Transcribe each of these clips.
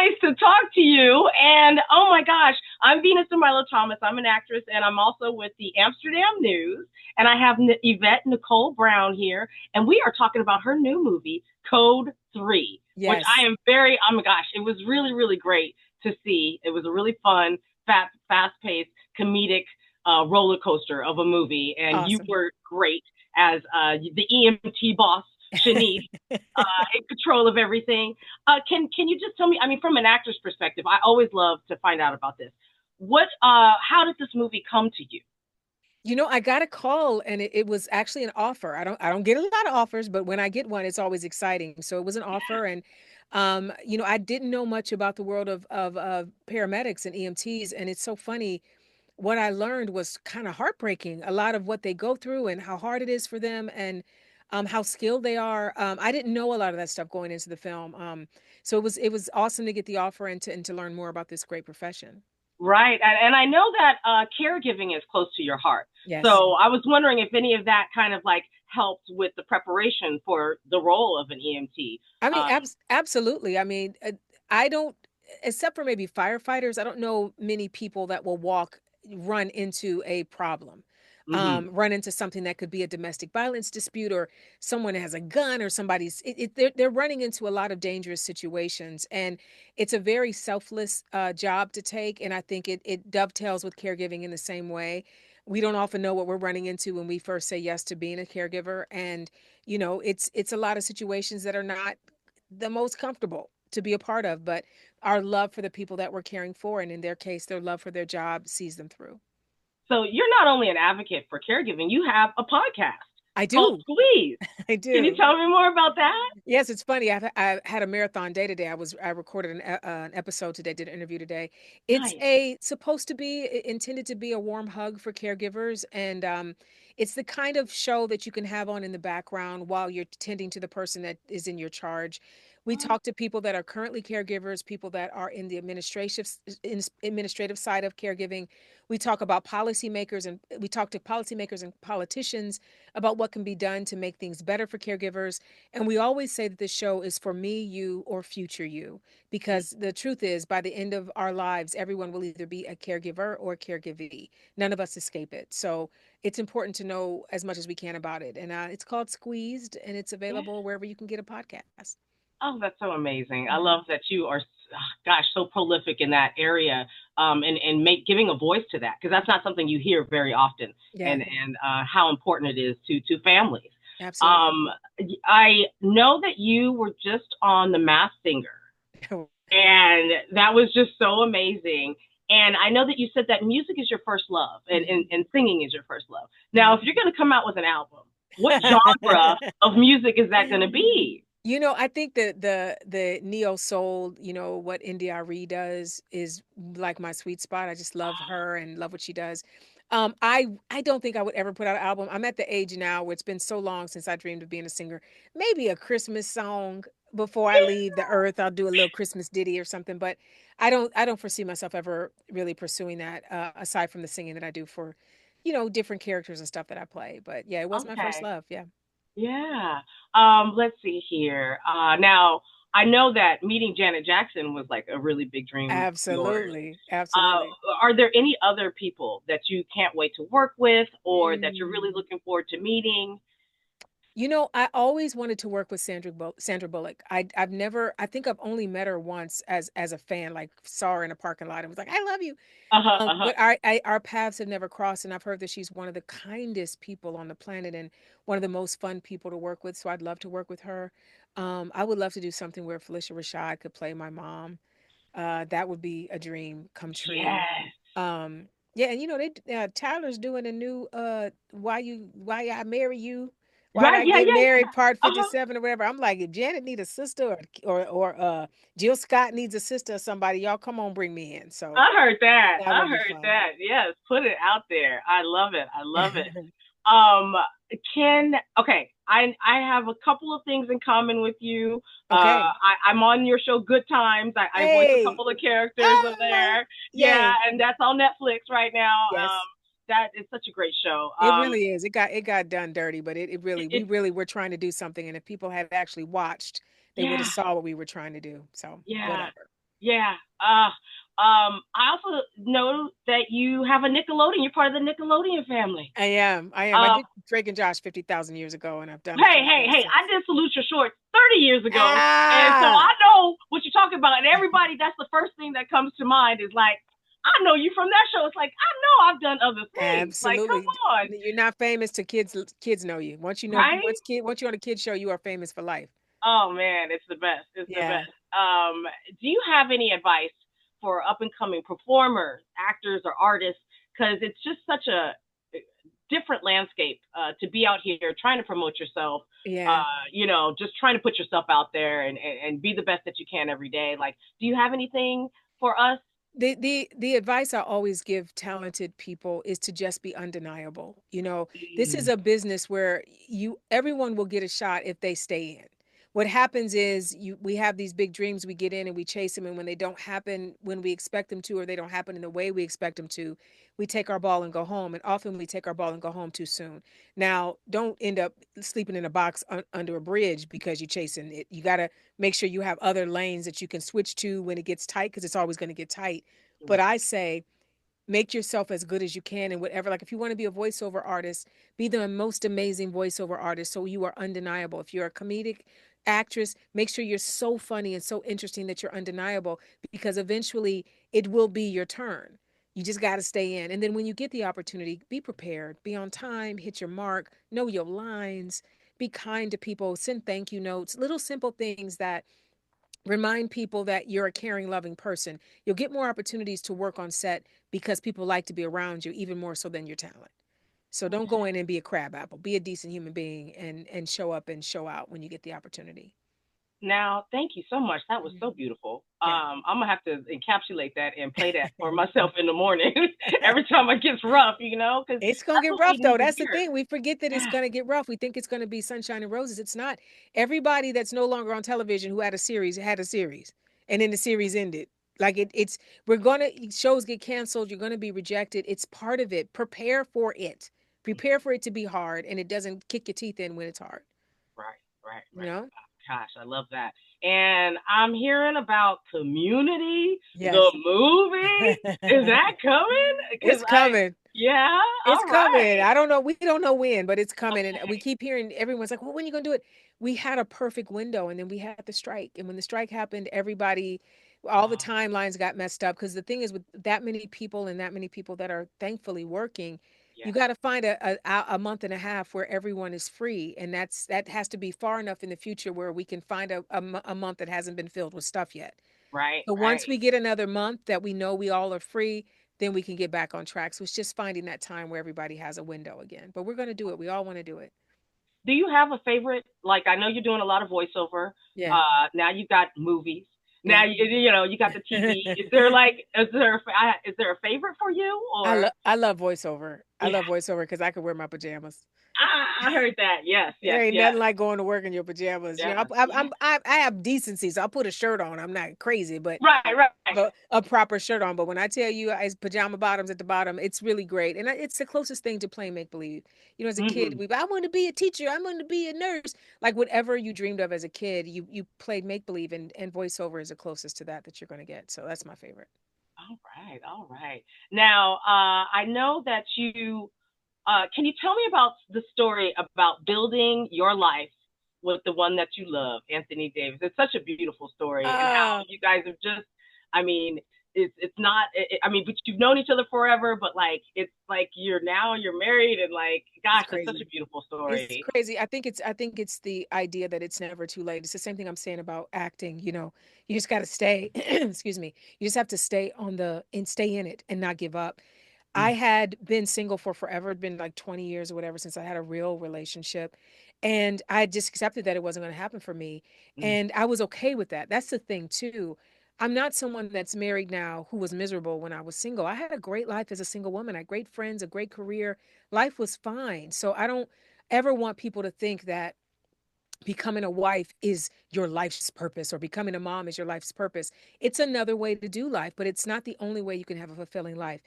nice to talk to you. And oh my gosh, I'm Venus DeMilo Thomas. I'm an actress and I'm also with the Amsterdam News. And I have Yvette Nichole Brown here. And we are talking about her new movie, Code 3, which I Yes. am very, oh my gosh, it was really, really great to see. It was a really fun, fast paced, comedic roller coaster of a movie. And you Awesome. were great as the EMT boss, Shanice, in control of everything. Can you just tell me? I mean, from an actor's perspective, I always love to find out about this. How did this movie come to you? I got a call and it was actually an offer. I don't get a lot of offers, but when I get one, it's always exciting. So it was an offer and I didn't know much about the world of paramedics and EMTs, and it's so funny. What I learned was kind of heartbreaking. A lot of what they go through and how hard it is for them, and how skilled they are. I didn't know a lot of that stuff going into the film. So it was awesome to get the offer and to learn more about this great profession. Right, and I know that caregiving is close to your heart. Yes. So I was wondering if any of that kind of like helped with the preparation for the role of an EMT. I mean, Um, absolutely. I mean, I don't, except for maybe firefighters, I don't know many people that will run into a problem, mhm. run into something that could be a domestic violence dispute, or someone has a gun, or they're running into a lot of dangerous situations. And it's a very selfless job to take. And I think it dovetails with caregiving in the same way. We don't often know what we're running into when we first say yes to being a caregiver. And it's a lot of situations that are not the most comfortable to be a part of, but our love for the people that we're caring for, and in their case, their love for their job sees them through. So you're not only an advocate for caregiving, you have a podcast I called do. Squeeze. I Can you do. tell me more about that? Yes, it's funny. I had a marathon day today. I recorded an episode today, did an interview today. It's Nice. a supposed to be intended to be a warm hug for caregivers, and it's the kind of show that you can have on in the background while you're tending to the person that is in your charge. We talk to people that are currently caregivers, people that are in the administrative side of caregiving. We talk about policymakers, and we talk to policymakers and politicians about what can be done to make things better for caregivers. And we always say that this show is for me, you, or future you, because the truth is, by the end of our lives, everyone will either be a caregiver or a caregivee. None of us escape it. So it's important to know as much as we can about it. And it's called Squeezed, and it's Yeah. available wherever you can get a podcast. Oh, that's so amazing. I Mhm. love that you are, gosh, so prolific in that area, and giving a voice to that because that's not something you hear very often, Yeah, and how important it is to families. absolutely. Um, I know that you were just on The Masked Singer, and that was just so amazing. And I know that you said that music is your first love, and, and, Mhm. and singing is your first love. Now, Mhm. if you're going to come out with an album, what genre of music is that going to be? I think that the neo soul, what India Arie does is like my sweet spot. I just love her and love what she does. I don't think I would ever put out an album. I'm at the age now where it's been so long since I dreamed of being a singer. Maybe a Christmas song before I leave the earth. I'll do a little Christmas ditty or something, but I don't foresee myself ever really pursuing that, aside from the singing that I do for, different characters and stuff that I play. But yeah, it was my first Okay. love. Yeah. Yeah. Let's see here. Now, I know that meeting Janet Jackson was like a really big dream of yours. Absolutely. Uh, Absolutely. are there any other people that you can't wait to work with or that you're really Mm. looking forward to meeting? I always wanted to work with Sandra Bullock. I've never, I think I've only met her once as a fan, like saw her in a parking lot and was like, "I love you." Uh-huh, uh-huh. But our paths have never crossed, and I've heard that she's one of the kindest people on the planet and one of the most fun people to work with. So I'd love to work with her. I would love to do something where Felicia Rashad could play my mom. That would be a dream come true. Yes. Yeah, and Tyler's doing a new Why I Marry You, Why'd Right, I yeah, Get yeah, Married, part yeah. Uh-huh. 57 or whatever. I'm like, if Janet need a sister, or Jill Scott needs a sister or somebody, y'all come on, bring me in. So I heard that. that I would be heard fun. that. Yes, put it out there. I love it. I love it. Um, can okay. I have a couple of things in common with you. Okay. I'm on your show, Good Times. I voice a Hey. couple of characters on Oh, there. Yeah, yay. and that's on Netflix right now. Yes. That is such a great show. It really is. It got done dirty, but it really we It really were trying to do something, and if people had actually watched, they would have yeah, saw what we were trying to do. So yeah. whatever. Yeah. I also know that you have a Nickelodeon. You're part of the Nickelodeon family. I am. I am. I Uh, did Drake and Josh 50,000 years ago, and I've done a hey, few hey, shows hey, I since. did Salute Your Shorts 30 years ago. And so Ah, I know what you're talking about. And everybody, that's the first thing that comes to mind is like, I know you from that show. It's like, I know I've done other things. Like, come absolutely. on. You're not famous to kids. Kids know you. Right? Once you're on a kid show, you are famous for life. Oh, man, it's the best. It's the Yeah. best. Do you have any advice for up and coming performers, actors, or artists? Because it's just such a different landscape to be out here trying to promote yourself. Yeah. Just trying to put yourself out there and be the best that you can every day. Like, do you have anything for us? The advice I always give talented people is to just be undeniable. This is Mm, a business where everyone will get a shot if they stay in. What happens is we have these big dreams, we get in and we chase them, and when they don't happen when we expect them to, or they don't happen in the way we expect them to, we take our ball and go home. And often we take our ball and go home too soon. Now, don't end up sleeping in a box under a bridge because you're chasing it. You got to make sure you have other lanes that you can switch to when it gets tight, because it's always going to get tight. But right. I say, make yourself as good as you can and whatever. Like if you want to be a voiceover artist, be the most amazing voiceover artist so you are undeniable. If you're a comedic actress, make sure you're so funny and so interesting that you're undeniable, because eventually it will be your turn. You just got to stay in. And then when you get the opportunity, be prepared, be on time, hit your mark, know your lines, be kind to people, send thank you notes, little simple things that remind people that you're a caring, loving person. You'll get more opportunities to work on set because people like to be around you even more so than your talent. So don't go in and be a crab apple. Be a decent human being and show up and show out when you get the opportunity. Now, thank you so much. That was Mhm. so beautiful. Yeah. I'm gonna have to encapsulate that and play that for myself in the morning every time it gets rough, because It's gonna that's get what we rough need though. to That's the hear. thing. We forget that it's Yeah, gonna get rough. We think it's gonna be sunshine and roses. It's not. Everybody that's no longer on television who had a series, and then the series ended. Like it's we're gonna shows get canceled. You're gonna be rejected. It's part of it. Prepare for it. Prepare for it to be hard, and it doesn't kick your teeth in when it's hard. right, right, You right. know? Gosh, I love that. And I'm hearing about Community, the Yes. movie. Is that coming? It's coming. Yeah, It's all coming. right. I don't know. We don't know when, but it's coming. And we Okay. keep hearing everyone's like, well, when are you going to do it? We had a perfect window and then we had the strike. And when the strike happened, all the Oh, timelines got messed up. Because the thing is, with that many people and that many people that are thankfully working, you yes, got to find a month and a half where everyone is free. And that has to be far enough in the future where we can find a month that hasn't been filled with stuff yet. right, So once right. we get another month that we know we all are free, then we can get back on track. So it's just finding that time where everybody has a window again. But we're going to do it. We all want to do it. Do you have a favorite? Like, I know you're doing a lot of voiceover. Yeah. Now you got movies. Now Yeah. you got the TV. Is there a favorite for you or? I love voiceover. I Yeah, love voiceover because I could wear my pajamas. I heard that. Yes, There yes, ain't yes, nothing like going to work in your pajamas. yes, yes. I have decency, so I'll put a shirt on. I'm not crazy, but Right, right. have a proper shirt on. But when I tell you it's pajama bottoms at the bottom, it's really great. And it's the closest thing to playing make believe. As a kid, Hmm. I want to be a teacher. I want to be a nurse. Like whatever you dreamed of as a kid, you played make believe, and voiceover is the closest to that you're going to get. So that's my favorite. All right, all right. Now, I know that you. Can you tell me about the story about building your life with the one that you love, Anthony Davis? It's such a beautiful story, and how Uh, you guys have just. I mean, it's not. I mean, but you've known each other forever, but like it's like you're married, and like, it's gosh, it's such a crazy. beautiful It's story. crazy. I think it's the idea that it's never too late. It's the same thing I'm saying about acting. You just got to stay. Excuse me. You just have to stay and stay in it and not give up. I Mm, had been single for forever. It'd been like 20 years or whatever since I had a real relationship. And I just accepted that it wasn't going to happen for me. mm, And I was okay with that. That's the thing, too. I'm not someone that's married now who was miserable when I was single. I had a great life as a single woman. I had great friends, a great career. Life was fine. So I don't ever want people to think that becoming a wife is your life's purpose or becoming a mom is your life's purpose. It's another way to do life, but it's not the only way you can have a fulfilling life.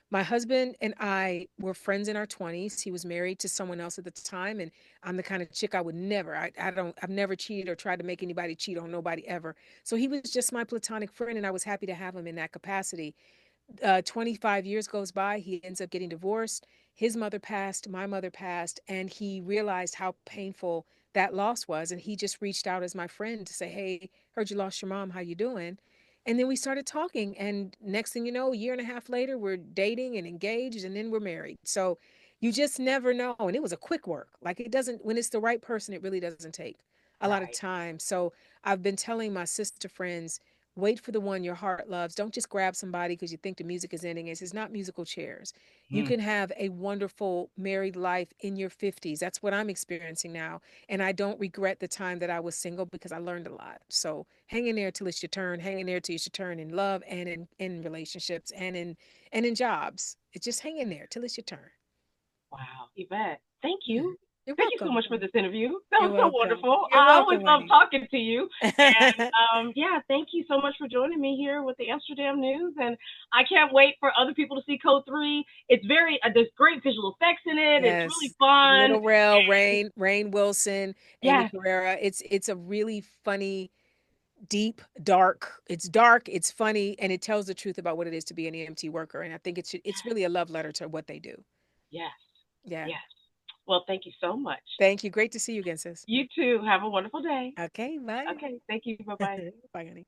My husband and I were friends in our 20s. He was married to someone else at the time, and I'm the kind of chick I would never, I've never cheated or tried to make anybody cheat on nobody ever. So he was just my platonic friend, and I was happy to have him in that capacity. 25 years goes by. He ends up getting divorced. His mother passed, my mother passed, and he realized how painful that loss was. And he just reached out as my friend to say, "Hey, heard you lost your mom. How you doing?" And then we started talking. And next thing you know, a year and a half later, we're dating and engaged, and then we're married. So you just never know. And it was a quick work. Like it doesn't, when it's the right person, it really doesn't take a lot of Right. time. So I've been telling my sister friends, wait for the one your heart loves. Don't just grab somebody because you think the music is ending. It's not musical chairs. You Mm. can have a wonderful married life in your 50s. That's what I'm experiencing now. And I don't regret the time that I was single because I learned a lot. So hang in there till it's your turn. Hang in there till it's your turn in love and in relationships and in jobs. It's just hang in there till it's your turn. Wow, Yvette, thank you. You're Thank you so welcome. much for this interview. That You're was so welcome. wonderful. You're I always welcome, love honey. talking to you. And yeah, thank you so much for joining me here with the Amsterdam News. And I can't wait for other people to see Code 3. It's very, there's great visual effects in it. It's really Yes. fun. Little Rail, Rain Wilson, Amy Yes, Carrera. It's a really funny, deep, dark. It's dark, it's funny, and it tells the truth about what it is to be an EMT worker. And I think it's really a love letter to what they do. yes, Yeah. yes. Well, thank you so much. Thank you. Great to see you again, sis. You too. Have a wonderful day. Okay, bye. Okay, thank you. Bye bye. Bye, honey.